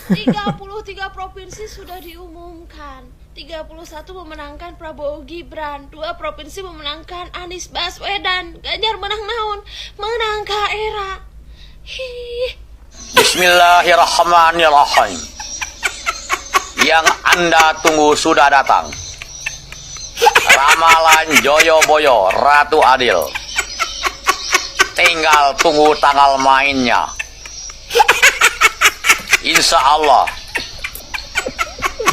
33 provinsi sudah diumumkan. 31 memenangkan Prabowo Gibran, 2 provinsi memenangkan Anies Baswedan. Ganjar menang naon? Menang era. Bismillahirrahmanirrahim. Yang Anda tunggu sudah datang. Ramalan Joyo Boyo Ratu Adil. Tinggal tunggu tanggal mainnya. Insya Allah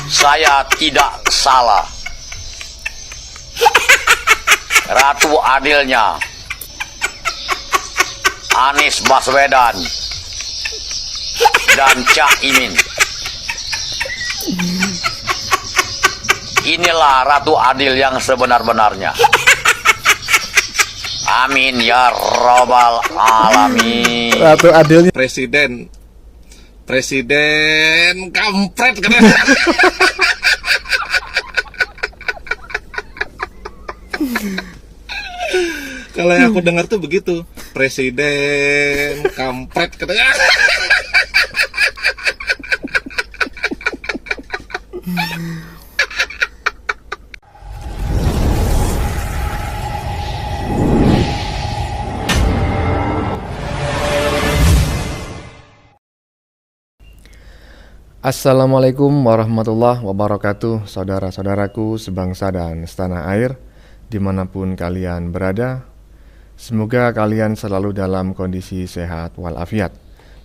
saya tidak salah. Ratu Adilnya Anies Baswedan dan Cak Imin. Inilah Ratu Adil yang sebenar-benarnya. Amin ya robbal alamin. Ratu Adilnya Presiden kampret katanya. Kalau yang aku dengar tuh begitu, Presiden kampret katanya. Assalamualaikum warahmatullahi wabarakatuh, saudara-saudaraku sebangsa dan setanah air, dimanapun kalian berada. Semoga kalian selalu dalam kondisi sehat walafiat.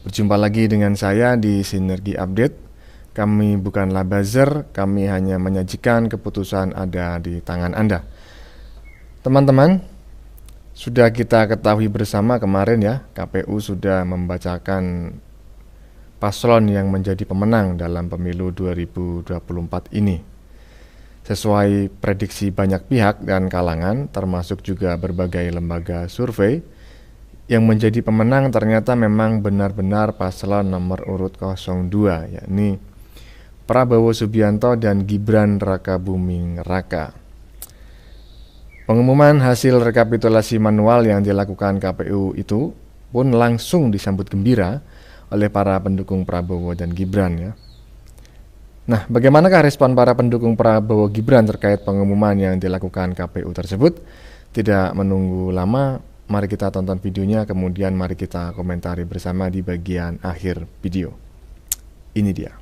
Berjumpa lagi dengan saya di Sinergi Update. Kami bukanlah buzzer, kami hanya menyajikan keputusan ada di tangan Anda. Teman-teman, sudah kita ketahui bersama kemarin ya, KPU sudah membacakan paslon yang menjadi pemenang dalam pemilu 2024 ini. Sesuai prediksi banyak pihak dan kalangan, termasuk juga berbagai lembaga survei, yang menjadi pemenang ternyata memang benar-benar paslon nomor urut 02, yakni Prabowo Subianto dan Gibran Rakabuming Raka. Pengumuman hasil rekapitulasi manual yang dilakukan KPU itu pun langsung disambut gembira oleh para pendukung Prabowo dan Gibran ya. Nah, bagaimanakah respon para pendukung Prabowo Gibran terkait pengumuman yang dilakukan KPU tersebut? Tidak menunggu lama, mari kita tonton videonya, kemudian mari kita komentari bersama di bagian akhir video. Ini dia.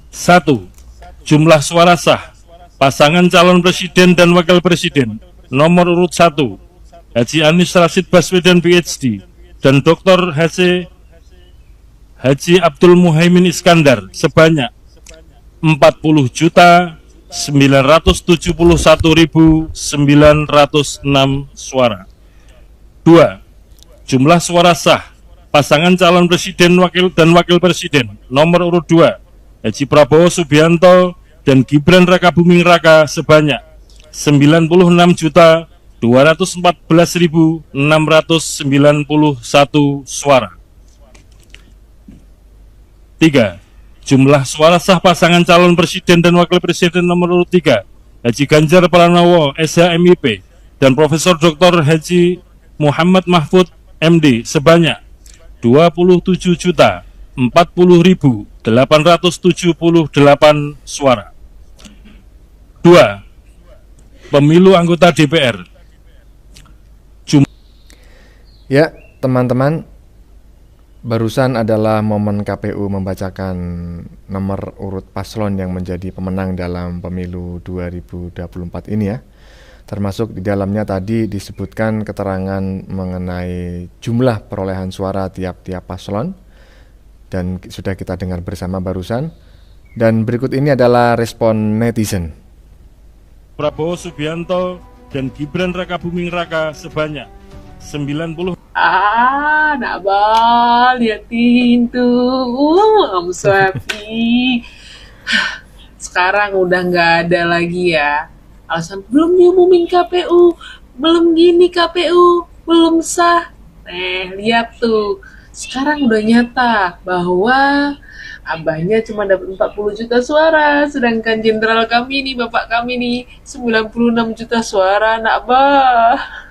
1. Jumlah suara sah pasangan calon presiden dan wakil presiden nomor urut 1 Haji Anies Rashid Baswedan PhD dan Dr. Haji Abdul Muhaimin Iskandar sebanyak 40.971.906 suara. 2. Jumlah suara sah pasangan calon presiden dan wakil presiden nomor urut 2 Haji Prabowo Subianto dan Gibran Rakabuming Raka sebanyak 96.214.691 suara. 3. Jumlah suara sah pasangan calon presiden dan wakil presiden nomor urut 3 Haji Ganjar Pranowo SHMIP dan Profesor Dr. Haji Muhammad Mahfud MD sebanyak 27.040.878 suara. 2. Pemilu anggota DPR. Ya, teman-teman, barusan adalah momen KPU membacakan nomor urut paslon yang menjadi pemenang dalam pemilu 2024 ini ya. Termasuk di dalamnya tadi disebutkan keterangan mengenai jumlah perolehan suara tiap-tiap paslon, dan sudah kita dengar bersama barusan. Dan berikut ini adalah respon netizen. Prabowo Subianto dan Gibran Rakabuming Raka sebanyak 90. Nak bal, liatin tuh, Om Swafi. Sekarang udah nggak ada lagi ya alasan belum diumumin KPU, belum gini KPU, belum sah. Lihat tuh, sekarang udah nyata bahwa abahnya cuma dapat 40 juta suara, sedangkan jenderal kami nih, bapak kami nih 96 juta suara, nak bah.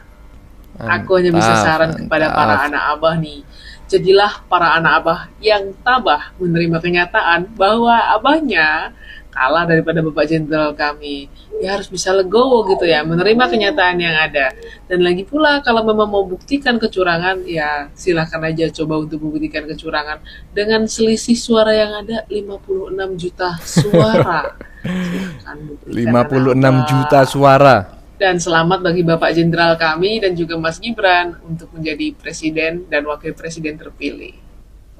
Aku hanya bisa saran kepada para anak abah nih. Jadilah para anak abah yang tabah menerima kenyataan bahwa abahnya kalah daripada Bapak Jenderal kami. Ya harus bisa legowo gitu ya, menerima kenyataan yang ada. Dan lagi pula kalau memang mau buktikan kecurangan, ya silahkan aja coba untuk membuktikan kecurangan dengan selisih suara yang ada 56 juta suara. Silahkan buktikan, 56 anak juta abah. suara. Dan selamat bagi Bapak Jenderal kami dan juga Mas Gibran untuk menjadi presiden dan wakil presiden terpilih.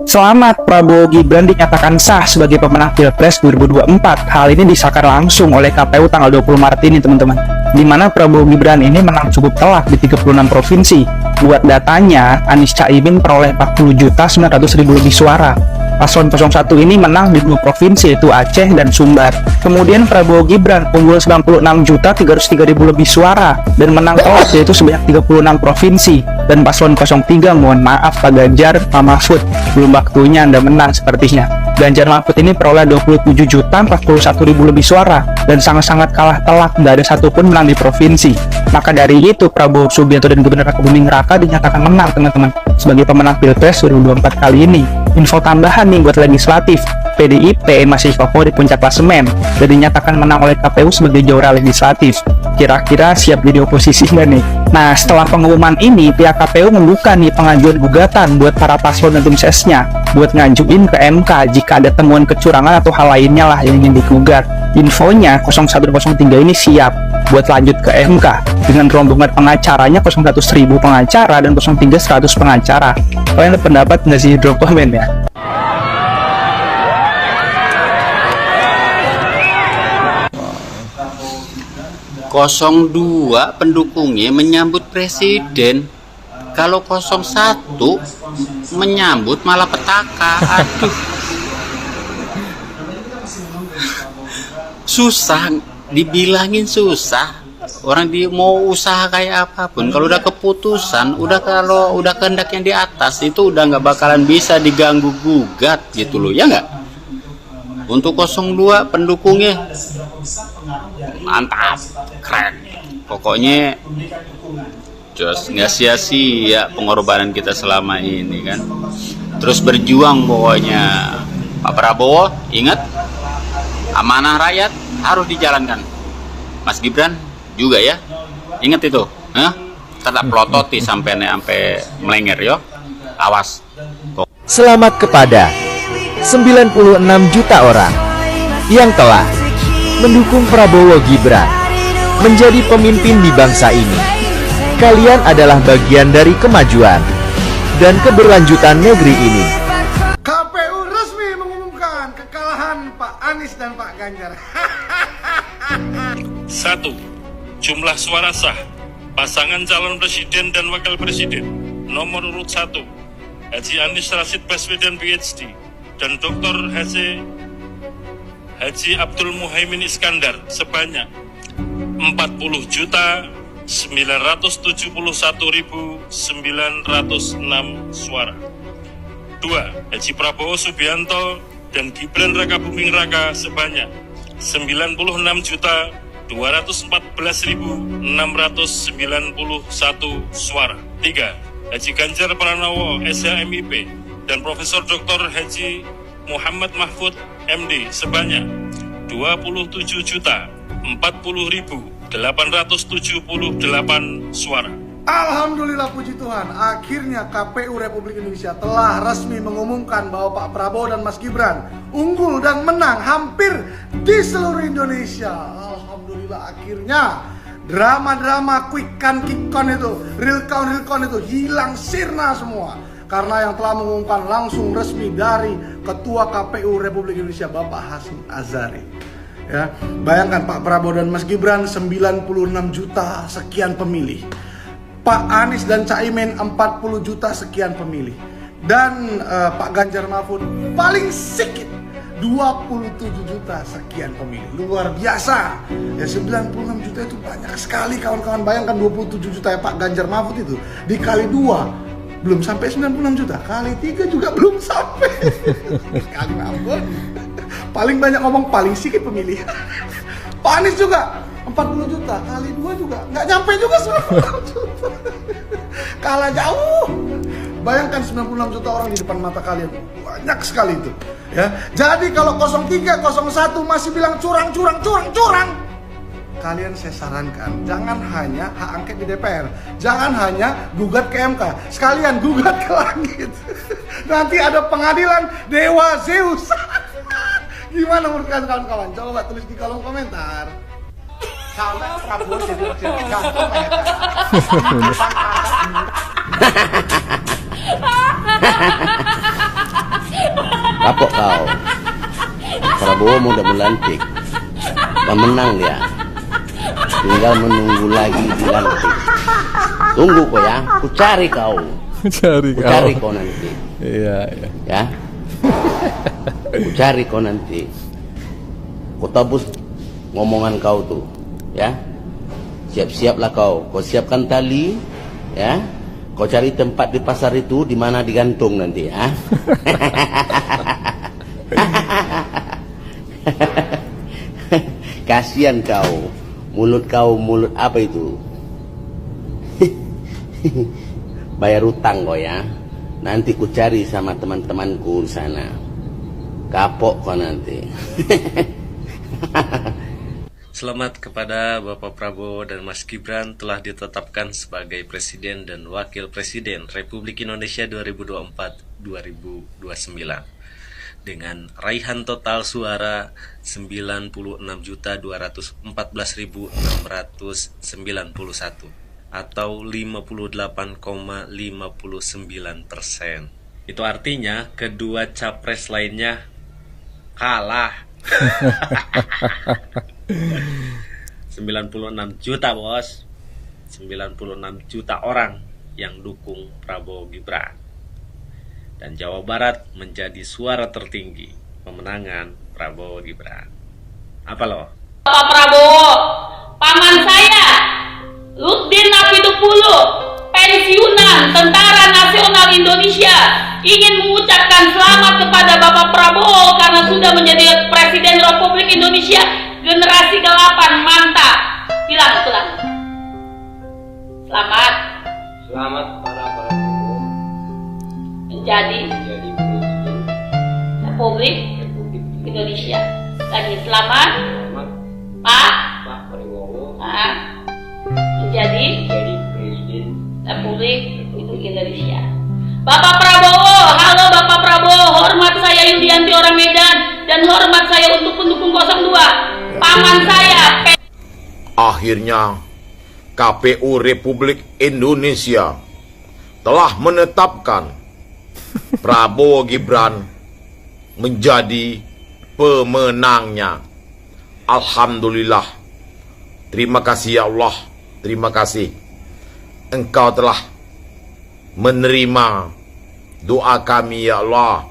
Selamat, Prabowo Gibran dinyatakan sah sebagai pemenang Pilpres 2024. Hal ini disahkan langsung oleh KPU tanggal 20 Maret ini, teman-teman. Di mana Prabowo Gibran ini menang cukup telak di 36 provinsi. Buat datanya, Anies Caimin peroleh 40.900.000 lebih suara. Paslon 01 ini menang di 2 provinsi, yaitu Aceh dan Sumbar. Kemudian Prabowo Gibran unggul 96.303.000 lebih suara dan menang telak, yaitu sebanyak 36 provinsi. Dan paslon 03, mohon maaf Pak Ganjar, Pak Mahfud, belum waktunya Anda menang sepertinya. Ganjar Mahfud ini peroleh 27.041.000 lebih suara dan sangat-sangat kalah telak, tidak ada satupun menang di provinsi. Maka dari itu Prabowo Subianto dan Gubernur Raka Buming Raka dinyatakan menang, teman-teman, sebagai pemenang Pilpres 2024 kali ini. Info tambahan nih buat legislatif, PDIP masih kokoh di puncak klasemen dan dinyatakan menang oleh KPU sebagai juara legislatif. Kira-kira siap jadi oposisi nggak nih? Nah, setelah pengumuman ini, pihak KPU membuka nih pengajuan gugatan buat para paslon dan tim sesnya buat ngajuin ke MK jika ada temuan kecurangan atau hal lainnya lah yang ingin digugat. Infonya 0103 ini siap buat lanjut ke MK dengan rombongan pengacaranya 01.000 pengacara dan 03 100 pengacara. Kalian ada pendapat nggak sih? Drop komen ya. Kosong 2 pendukungnya menyambut presiden. Kalau 01 menyambut malah petaka. Aduh. Susah, dibilangin susah. Orang mau usaha kayak apapun, kalau udah keputusan, kalau udah kehendak yang di atas itu udah nggak bakalan bisa diganggu gugat gitu loh, ya nggak? Untuk 02 pendukungnya mantap, keren. Pokoknya just nggak sia-sia pengorbanan kita selama ini kan. Terus berjuang pokoknya. Pak Prabowo, ingat amanah rakyat harus dijalankan. Mas Gibran juga ya, ingat itu, tetap pelototi sampai melenger yo, awas. Selamat kepada 96 juta orang yang telah mendukung Prabowo Gibran menjadi pemimpin di bangsa ini. Kalian adalah bagian dari kemajuan dan keberlanjutan negeri ini. KPU resmi mengumumkan kekalahan Pak Anies dan Pak Ganjar. 1. Jumlah suara sah pasangan calon presiden dan wakil presiden nomor urut 1 Haji Anies Rashid Baswedan PhD dan Dr. Haji Abdul Muhaimin Iskandar sebanyak 40.971.906 suara. 2. Haji Prabowo Subianto dan Gibran Raka Buming Raka sebanyak 96.214.691 suara. 3. Haji Ganjar Pranowo SHMIP dan Profesor Dr. Haji Muhammad Mahfud MD sebanyak 27.040.878 suara. Alhamdulillah, puji Tuhan, akhirnya KPU Republik Indonesia telah resmi mengumumkan bahwa Pak Prabowo dan Mas Gibran unggul dan menang hampir di seluruh Indonesia. Alhamdulillah, akhirnya drama-drama quick count itu, real count itu hilang sirna semua. Karena yang telah mengumumkan langsung resmi dari Ketua KPU Republik Indonesia Bapak Hasyim Asyari. Ya, bayangkan Pak Prabowo dan Mas Gibran 96 juta sekian pemilih. Pak Anies dan Caimin 40 juta sekian pemilih. Dan Pak Ganjar Mahfud paling sedikit 27 juta sekian pemilih. Luar biasa. Ya 96 juta itu banyak sekali kawan-kawan. Bayangkan 27 juta ya Pak Ganjar Mahfud itu dikali 2 belum sampai 96 juta. Kali 3 juga belum sampai. Kali ampun. Paling banyak ngomong paling sedikit pemilih. Pak Anies juga 40 juta kali 2 juga nggak nyampe juga 96 juta. kalah jauh. Bayangkan 96 juta orang di depan mata kalian. Banyak sekali itu. Ya. Jadi kalau 03, 01 masih bilang curang. Kalian saya sarankan, jangan hanya hak angket di DPR. Jangan hanya gugat ke MK. Sekalian gugat ke langit. Nanti ada pengadilan Dewa Zeus. Gimana menurut kalian kawan-kawan? Coba tulis di kolom komentar. Sampai Prabowo jadi gantung Kapok kau. Prabowo mudah melantik. Pemenang dia. Tinggal menunggu lagi dilantik. Tunggu kau ya. Ku cari kau. Cari kau nanti. Iya. Ya. Ku cari kau nanti. Ku tebus ngomongan kau tuh. Ya. Siap-siaplah kau. Kau siapkan tali. Ya. Kau cari tempat di pasar itu di mana digantung nanti, ya. Kasihan kau. Mulut apa itu? Bayar utang kau ya. Nanti ku cari sama teman-temanku di sana. Kapok kau nanti. Selamat kepada Bapak Prabowo dan Mas Gibran telah ditetapkan sebagai Presiden dan Wakil Presiden Republik Indonesia 2024-2029 dengan raihan total suara 96.214.691 atau 58,59%. Itu artinya kedua capres lainnya kalah. 96 juta bos, 96 juta orang yang dukung Prabowo Gibran, dan Jawa Barat menjadi suara tertinggi pemenangan Prabowo Gibran. Apa loh? Bapak Prabowo, paman saya Lutdin Nafidupulu, pensiunan Tentara Nasional Indonesia, ingin mengucapkan selamat kepada Bapak Prabowo karena sudah menjadi Presiden Republik Indonesia generasi ke-8, mantap. Bilang. Selamat kepada Prabowo menjadi Presiden Republik Indonesia. Lagi selamat Pak Prabowo menjadi Presiden Republik Indonesia. Bapak Prabowo, halo Bapak Prabowo, hormat saya Yulianti orang Medan dan hormat saya untuk pendukung 02. Paman saya. Akhirnya KPU Republik Indonesia telah menetapkan Prabowo Gibran menjadi pemenangnya. Alhamdulillah. Terima kasih ya Allah. Terima kasih. Engkau telah menerima doa kami ya Allah.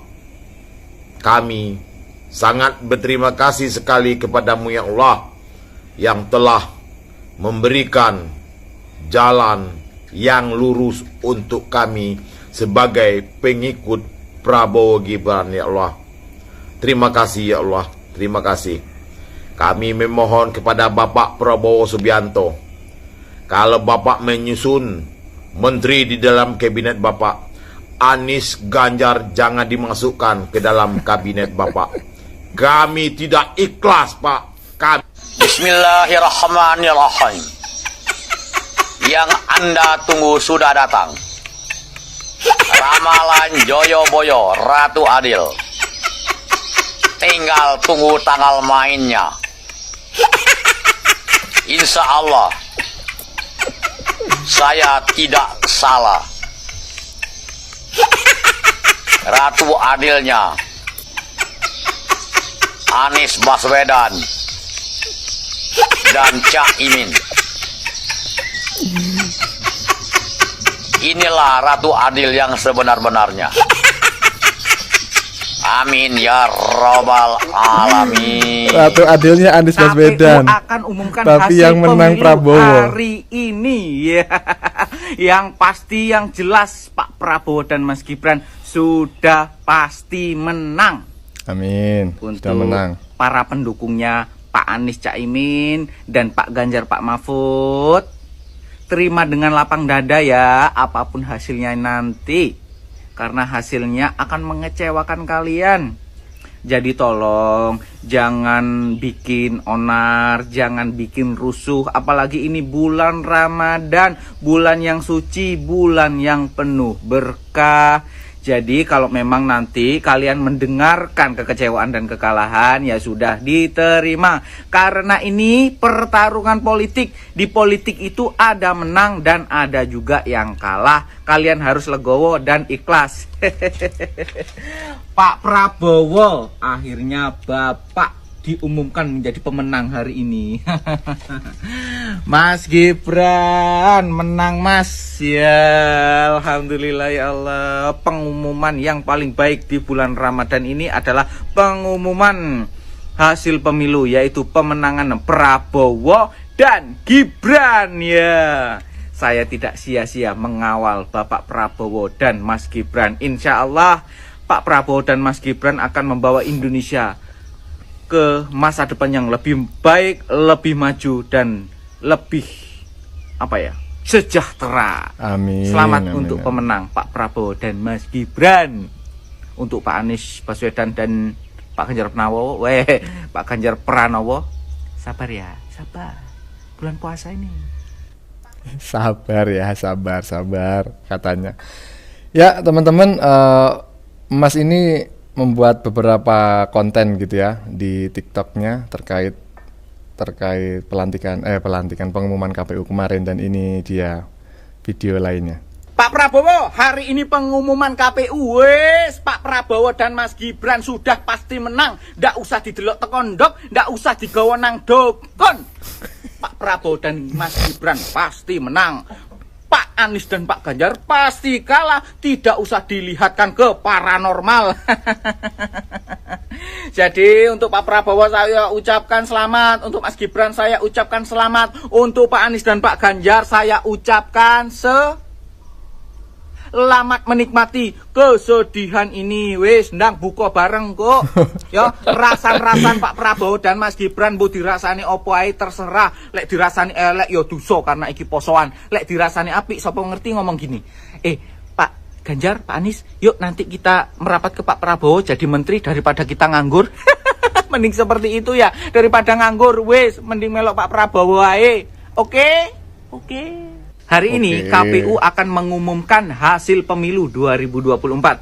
Kami sangat berterima kasih sekali kepadamu ya Allah yang telah memberikan jalan yang lurus untuk kami sebagai pengikut Prabowo Gibran ya Allah. Terima kasih ya Allah. Terima kasih. Kami memohon kepada Bapak Prabowo Subianto, kalau Bapak menyusun menteri di dalam kabinet Bapak, Anies Ganjar jangan dimasukkan ke dalam kabinet Bapak. Kami tidak ikhlas, Pak. Bismillahirrahmanirrahim. Yang Anda tunggu sudah datang. Ramalan Joyoboyo Ratu Adil. Tinggal tunggu tanggal mainnya. Insya Allah saya tidak salah. Ratu Adilnya Anies Baswedan dan Cak Imin. Inilah Ratu Adil yang sebenar-benarnya. Amin ya robbal alamin. Ratu Adilnya Anies Baswedan. Akan umumkan tapi hasil yang menang Prabowo hari ini ya. Yang pasti, yang jelas Pak Prabowo dan Mas Gibran sudah pasti menang. Amin. Untuk sudah menang. Para pendukungnya Pak Anies Caimin dan Pak Ganjar Pak Mahfud, terima dengan lapang dada ya apapun hasilnya nanti, karena hasilnya akan mengecewakan kalian. Jadi tolong jangan bikin onar, jangan bikin rusuh, apalagi ini bulan Ramadan, bulan yang suci, bulan yang penuh berkah. Jadi kalau memang nanti kalian mendengarkan kekecewaan dan kekalahan, ya sudah diterima. Karena ini pertarungan politik. Di politik itu ada menang dan ada juga yang kalah. Kalian harus legowo dan ikhlas. Pak Prabowo, akhirnya Bapak diumumkan menjadi pemenang hari ini. Mas Gibran menang Mas. Ya Alhamdulillah ya Allah. Pengumuman yang paling baik di bulan Ramadan ini adalah pengumuman hasil pemilu, yaitu pemenangan Prabowo dan Gibran ya. Saya tidak sia-sia mengawal Bapak Prabowo dan Mas Gibran. Insya Allah Pak Prabowo dan Mas Gibran akan membawa Indonesia ke masa depan yang lebih baik, lebih maju dan lebih sejahtera. Amin. Selamat amin, untuk amin. pemenang Pak Prabowo dan Mas Gibran. Untuk Pak Anies Baswedan dan Pak Ganjar Pranowo, Pak Ganjar Pranowo, sabar ya, sabar. Bulan puasa ini. Sabar ya, sabar katanya. Ya teman-teman, Mas ini membuat beberapa konten gitu ya di TikToknya terkait pelantikan pengumuman KPU kemarin, dan ini dia video lainnya. Pak Prabowo, hari ini pengumuman KPU, wes Pak Prabowo dan Mas Gibran sudah pasti menang. Ndak usah didelok tekondok, ndak usah digawa nang dokon. Pak Prabowo dan Mas Gibran pasti menang. Pak Anies dan Pak Ganjar pasti kalah. Tidak usah dilihatkan ke paranormal. Jadi untuk Pak Prabowo saya ucapkan selamat, untuk Mas Gibran saya ucapkan selamat, untuk Pak Anies dan Pak Ganjar saya ucapkan selamat menikmati kesedihan ini. Wis ndang buka bareng kok. Ya, rasan-rasan Pak Prabowo dan Mas Gibran mbok dirasani opo ae terserah. Lek dirasani elek ya dosa karena iki posoan. Lek dirasani apik sapa ngerti ngomong gini. Pak Ganjar, Pak Anies, yuk nanti kita merapat ke Pak Prabowo jadi menteri daripada kita nganggur. Mending seperti itu ya, daripada nganggur. Wis mending melok Pak Prabowo ae. Oke? Hari ini KPU akan mengumumkan hasil pemilu 2024.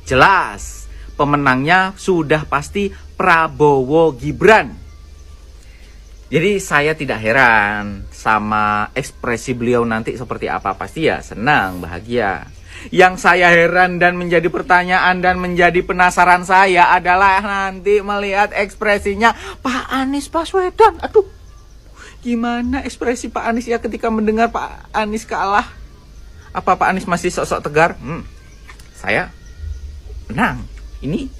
Jelas, pemenangnya sudah pasti Prabowo Gibran. Jadi saya tidak heran sama ekspresi beliau nanti seperti apa. Pasti ya senang, bahagia. Yang saya heran dan menjadi pertanyaan dan menjadi penasaran saya adalah nanti melihat ekspresinya Pak Anies Baswedan. Aduh, gimana ekspresi Pak Anies ya ketika mendengar Pak Anies kalah? Apa Pak Anies masih sok-sok tegar? Saya menang. Ini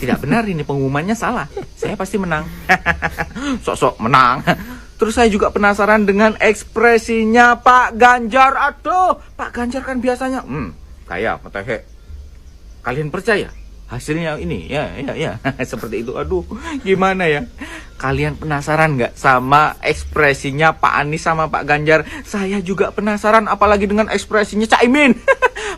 tidak benar, ini pengumumannya salah. Saya pasti menang. Sok-sok menang. Terus saya juga penasaran dengan ekspresinya Pak Ganjar. Aduh, Pak Ganjar kan biasanya kayak petehe. Kalian percaya hasilnya ini? Ya. Seperti itu. Aduh, gimana ya? Kalian penasaran nggak sama ekspresinya Pak Anies sama Pak Ganjar? Saya juga penasaran, apalagi dengan ekspresinya Caimin.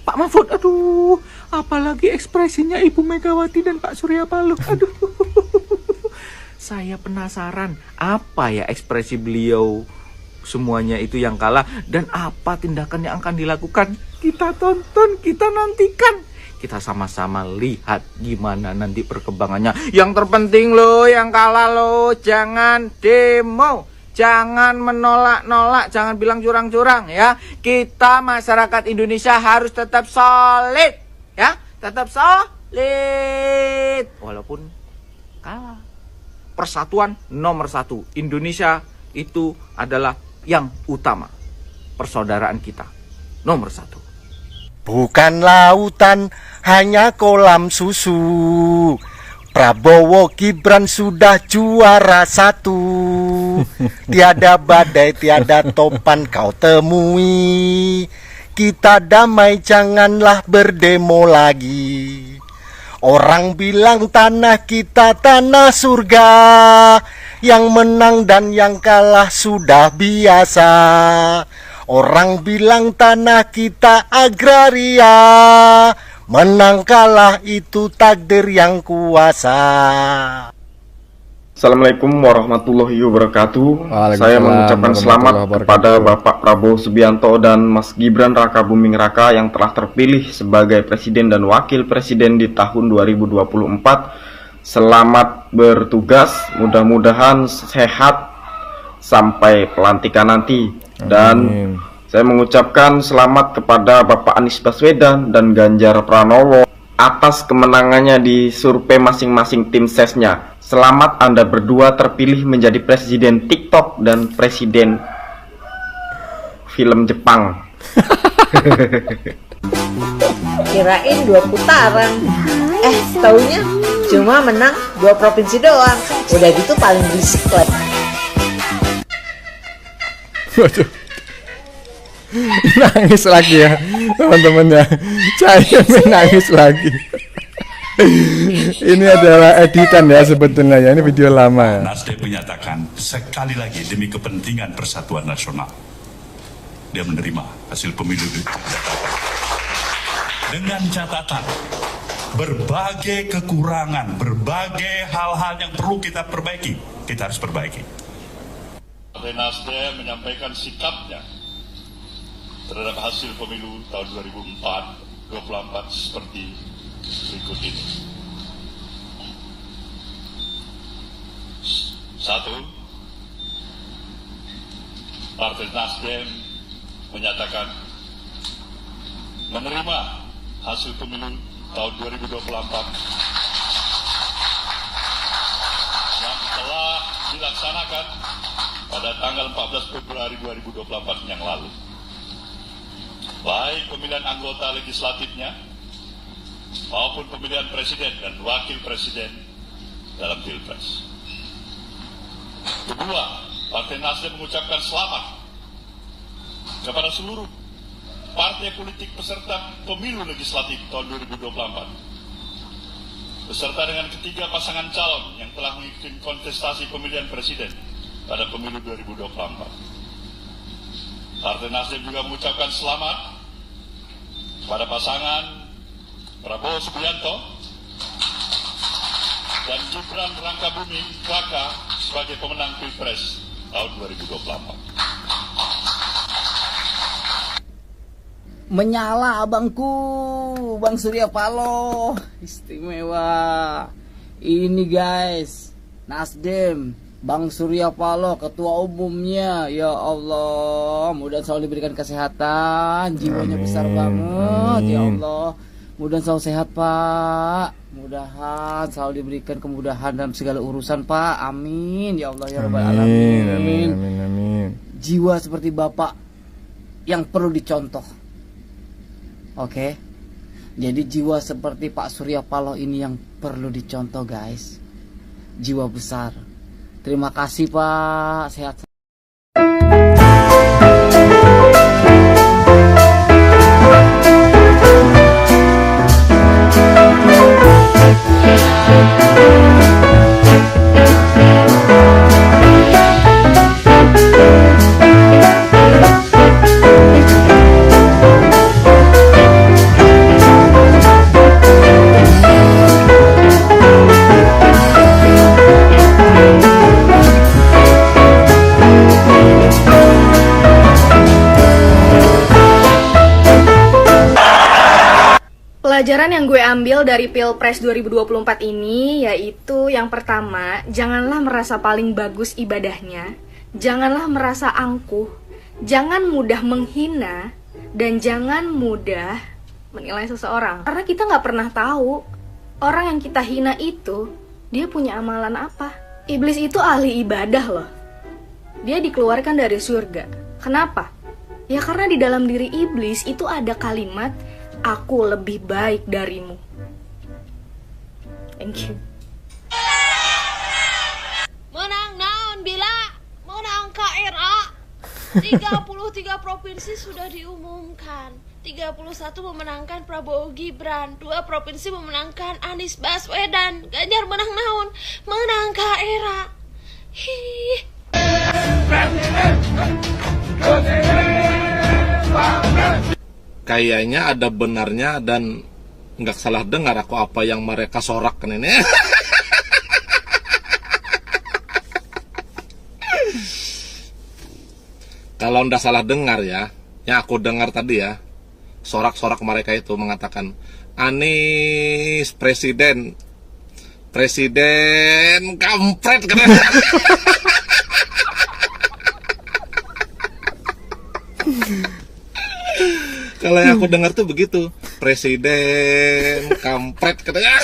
Pak Mahfud, aduh, apalagi ekspresinya Ibu Megawati dan Pak Surya Paloh. Aduh. Saya penasaran apa ya ekspresi beliau semuanya itu yang kalah, dan apa tindakan yang akan dilakukan. Kita tonton, kita nantikan. Kita sama-sama lihat gimana nanti perkembangannya. Yang terpenting loh, yang kalah loh, jangan demo, jangan menolak-nolak, jangan bilang curang-curang ya. Kita masyarakat Indonesia harus tetap solid ya, tetap solid walaupun kalah. Persatuan nomor 1. Indonesia itu adalah yang utama. Persaudaraan kita nomor 1. Bukan lautan, hanya kolam susu. Prabowo Gibran sudah juara 1. Tiada badai, tiada topan kau temui. Kita damai, janganlah berdemo lagi. Orang bilang tanah kita tanah surga. Yang menang dan yang kalah sudah biasa. Orang bilang tanah kita agraria, menang kalah itu takdir yang kuasa. Assalamualaikum warahmatullahi wabarakatuh. Saya mengucapkan selamat kepada Bapak Prabowo Subianto dan Mas Gibran Raka Buming Raka yang telah terpilih sebagai Presiden dan Wakil Presiden di tahun 2024. Selamat bertugas, mudah-mudahan sehat sampai pelantikan nanti. Dan saya mengucapkan selamat kepada Bapak Anies Baswedan dan Ganjar Pranowo atas kemenangannya di survei masing-masing tim sesnya. Selamat, Anda berdua terpilih menjadi Presiden TikTok dan Presiden film Jepang. Kirain 2 putaran. Taunya cuma menang 2 provinsi doang. Udah gitu paling berisik lagi. Waduh. Nangis lagi ya teman-temannya. Saya menangis lagi. Ini adalah editan ya sebetulnya ya. Ini video lama ya. Nasdem menyatakan sekali lagi demi kepentingan persatuan nasional dia menerima hasil pemilu dengan catatan berbagai kekurangan, berbagai hal-hal yang perlu kita perbaiki, kita harus perbaiki. Partai Nasdem menyampaikan sikapnya terhadap hasil pemilu tahun 2024 seperti berikut ini. 1. Partai Nasdem menyatakan menerima hasil pemilu tahun 2024 yang telah dilaksanakan pada tanggal 14 Februari 2024 yang lalu. Baik pemilihan anggota legislatifnya maupun pemilihan presiden dan wakil presiden dalam Pilpres. Kedua, Partai Nasdem mengucapkan selamat kepada seluruh partai politik peserta pemilu legislatif tahun 2024 beserta dengan ketiga pasangan calon yang telah mengikuti kontestasi pemilihan presiden pada pemilu 2024. Partai Nasdem juga mengucapkan selamat pada pasangan Prabowo Subianto dan Gibran Raka Buming Raka sebagai pemenang Pilpres tahun 2024. Menyala abangku, Bang Surya Paloh, istimewa. Ini guys, Nasdem, Bang Surya Paloh, ketua umumnya. Ya Allah, mudah selalu diberikan kesehatan, jiwanya besar banget. Ya Allah, mudah selalu sehat Pak. Mudahan selalu diberikan kemudahan dalam segala urusan Pak. Amin. Ya Allah ya Rabbal Alamin. Amin. Jiwa seperti Bapak yang perlu dicontoh. Oke. Jadi jiwa seperti Pak Surya Paloh ini yang perlu dicontoh guys. Jiwa besar. Terima kasih Pak. Sehat. Pelajaran yang gue ambil dari Pilpres 2024 ini yaitu yang pertama, janganlah merasa paling bagus ibadahnya, janganlah merasa angkuh, jangan mudah menghina, dan jangan mudah menilai seseorang. Karena kita nggak pernah tahu orang yang kita hina itu dia punya amalan apa. Iblis itu ahli ibadah loh. Dia dikeluarkan dari surga. Kenapa? Ya karena di dalam diri iblis itu ada kalimat aku lebih baik darimu. Thank you. Menang naon bila? Menang KRA. 33 provinsi sudah diumumkan. 31 memenangkan Prabowo Gibran, 2 provinsi memenangkan Anies Baswedan. Ganjar menang naon? Menang KRA. Hih. Kayaknya ada benarnya dan nggak salah dengar aku apa yang mereka sorakkan ini. Kalau ndak salah dengar ya, yang aku dengar tadi ya, sorak-sorak mereka itu mengatakan Anies presiden kampret katanya. Kalau yang aku dengar tuh begitu, presiden kampret katanya.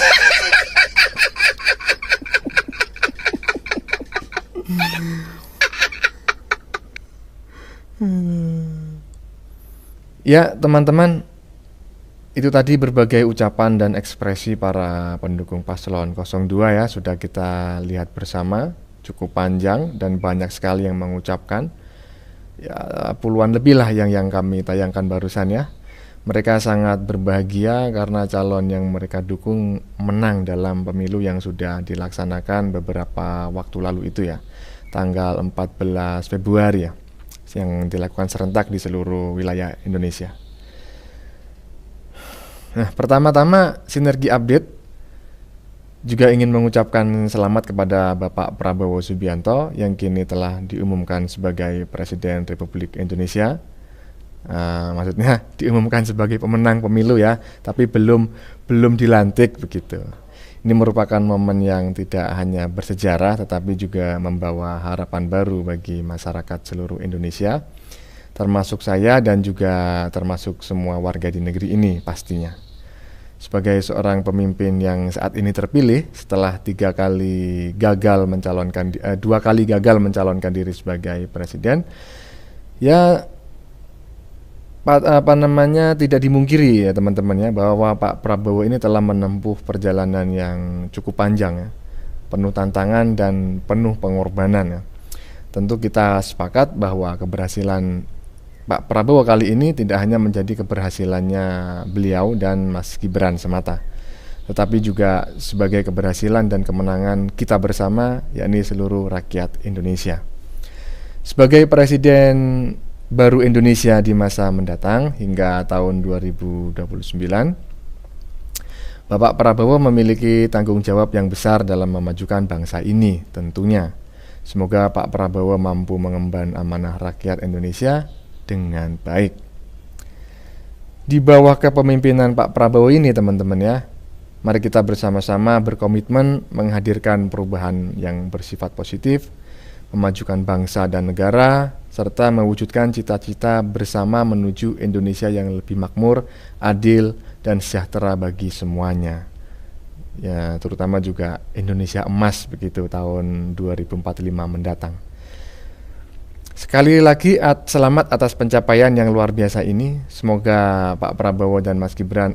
Ya teman-teman, itu tadi berbagai ucapan dan ekspresi para pendukung paslon 02 ya, sudah kita lihat bersama, cukup panjang dan banyak sekali yang mengucapkan. Ya, puluhan lebih lah yang kami tayangkan barusan ya. Mereka sangat berbahagia karena calon yang mereka dukung menang dalam pemilu yang sudah dilaksanakan beberapa waktu lalu itu ya, tanggal 14 Februari ya, yang dilakukan serentak di seluruh wilayah Indonesia. Nah, pertama-tama Sinergi Update juga ingin mengucapkan selamat kepada Bapak Prabowo Subianto yang kini telah diumumkan sebagai Presiden Republik Indonesia. Maksudnya diumumkan sebagai pemenang pemilu ya, tapi belum dilantik begitu. Ini merupakan momen yang tidak hanya bersejarah tetapi juga membawa harapan baru bagi masyarakat seluruh Indonesia, termasuk saya dan juga termasuk semua warga di negeri ini pastinya. Sebagai seorang pemimpin yang saat ini terpilih setelah 2 kali gagal mencalonkan diri sebagai presiden, ya tidak dimungkiri ya teman-teman ya, bahwa Pak Prabowo ini telah menempuh perjalanan yang cukup panjang ya, penuh tantangan dan penuh pengorbanan ya. Tentu kita sepakat bahwa keberhasilan Pak Prabowo kali ini tidak hanya menjadi keberhasilannya beliau dan Mas Gibran semata, tetapi juga sebagai keberhasilan dan kemenangan kita bersama, yakni seluruh rakyat Indonesia. Sebagai presiden baru Indonesia di masa mendatang hingga tahun 2029, Bapak Prabowo memiliki tanggung jawab yang besar dalam memajukan bangsa ini tentunya. Semoga Pak Prabowo mampu mengemban amanah rakyat Indonesia dengan baik. Di bawah kepemimpinan Pak Prabowo ini teman-teman ya, mari kita bersama-sama berkomitmen menghadirkan perubahan yang bersifat positif, memajukan bangsa dan negara, serta mewujudkan cita-cita bersama menuju Indonesia yang lebih makmur, adil, dan sejahtera bagi semuanya. Ya, terutama juga Indonesia emas begitu tahun 2045 mendatang. Sekali lagi selamat atas pencapaian yang luar biasa ini. Semoga Pak Prabowo dan Mas Gibran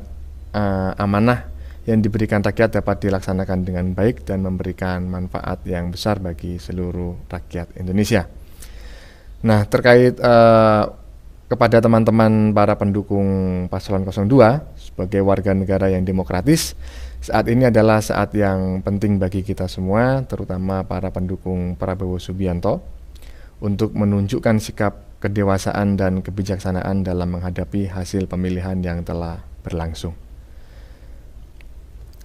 amanah yang diberikan rakyat dapat dilaksanakan dengan baik dan memberikan manfaat yang besar bagi seluruh rakyat Indonesia. Nah, terkait kepada teman-teman para pendukung paslon 02 sebagai warga negara yang demokratis, saat ini adalah saat yang penting bagi kita semua, terutama para pendukung Prabowo Subianto, untuk menunjukkan sikap kedewasaan dan kebijaksanaan dalam menghadapi hasil pemilihan yang telah berlangsung.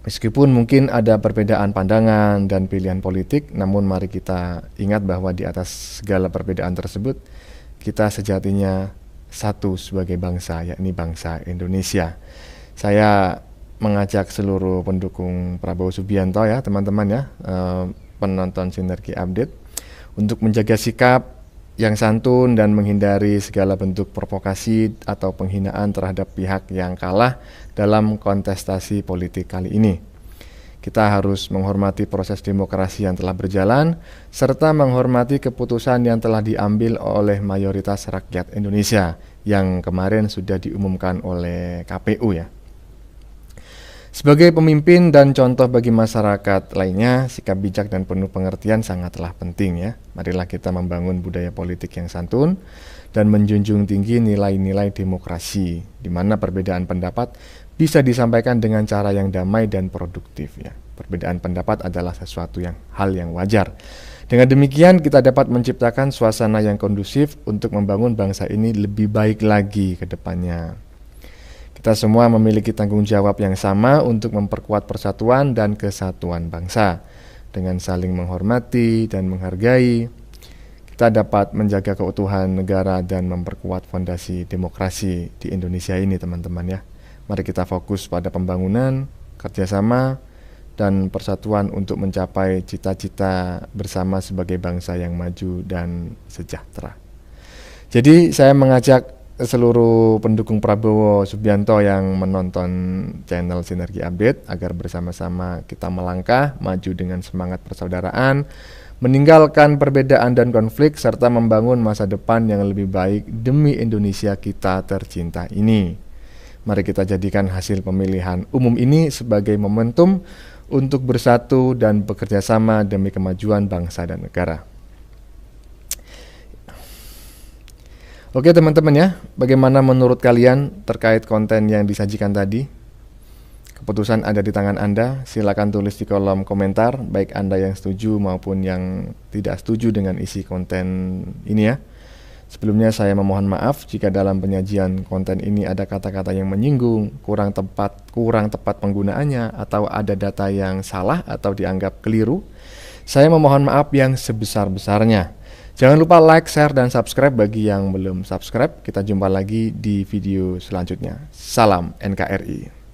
Meskipun mungkin ada perbedaan pandangan dan pilihan politik, namun mari kita ingat bahwa di atas segala perbedaan tersebut, kita sejatinya satu sebagai bangsa, yakni bangsa Indonesia. Saya mengajak seluruh pendukung Prabowo Subianto ya, teman-teman ya, penonton Sinergi Update, untuk menjaga sikap yang santun dan menghindari segala bentuk provokasi atau penghinaan terhadap pihak yang kalah dalam kontestasi politik kali ini. Kita harus menghormati proses demokrasi yang telah berjalan, serta menghormati keputusan yang telah diambil oleh mayoritas rakyat Indonesia yang kemarin sudah diumumkan oleh KPU ya. Sebagai pemimpin dan contoh bagi masyarakat lainnya, sikap bijak dan penuh pengertian sangatlah penting ya. Marilah kita membangun budaya politik yang santun dan menjunjung tinggi nilai-nilai demokrasi, di mana perbedaan pendapat bisa disampaikan dengan cara yang damai dan produktif ya. Perbedaan pendapat adalah sesuatu hal yang wajar. Dengan demikian kita dapat menciptakan suasana yang kondusif untuk membangun bangsa ini lebih baik lagi ke depannya. Kita semua memiliki tanggung jawab yang sama untuk memperkuat persatuan dan kesatuan bangsa. Dengan saling menghormati dan menghargai, kita dapat menjaga keutuhan negara dan memperkuat fondasi demokrasi di Indonesia ini, teman-teman ya. Mari kita fokus pada pembangunan, kerjasama, dan persatuan untuk mencapai cita-cita bersama sebagai bangsa yang maju dan sejahtera. Jadi saya mengajak seluruh pendukung Prabowo Subianto yang menonton channel Sinergi Update agar bersama-sama kita melangkah maju dengan semangat persaudaraan, meninggalkan perbedaan dan konflik, serta membangun masa depan yang lebih baik demi Indonesia kita tercinta ini. Mari kita jadikan hasil pemilihan umum ini sebagai momentum untuk bersatu dan bekerja sama demi kemajuan bangsa dan negara. Oke teman-teman ya, bagaimana menurut kalian terkait konten yang disajikan tadi? Keputusan ada di tangan Anda, silakan tulis di kolom komentar, baik Anda yang setuju maupun yang tidak setuju dengan isi konten ini ya. Sebelumnya saya memohon maaf jika dalam penyajian konten ini ada kata-kata yang menyinggung, kurang tepat penggunaannya, atau ada data yang salah atau dianggap keliru. Saya memohon maaf yang sebesar-besarnya. Jangan lupa like, share, dan subscribe bagi yang belum subscribe. Kita jumpa lagi di video selanjutnya. Salam NKRI.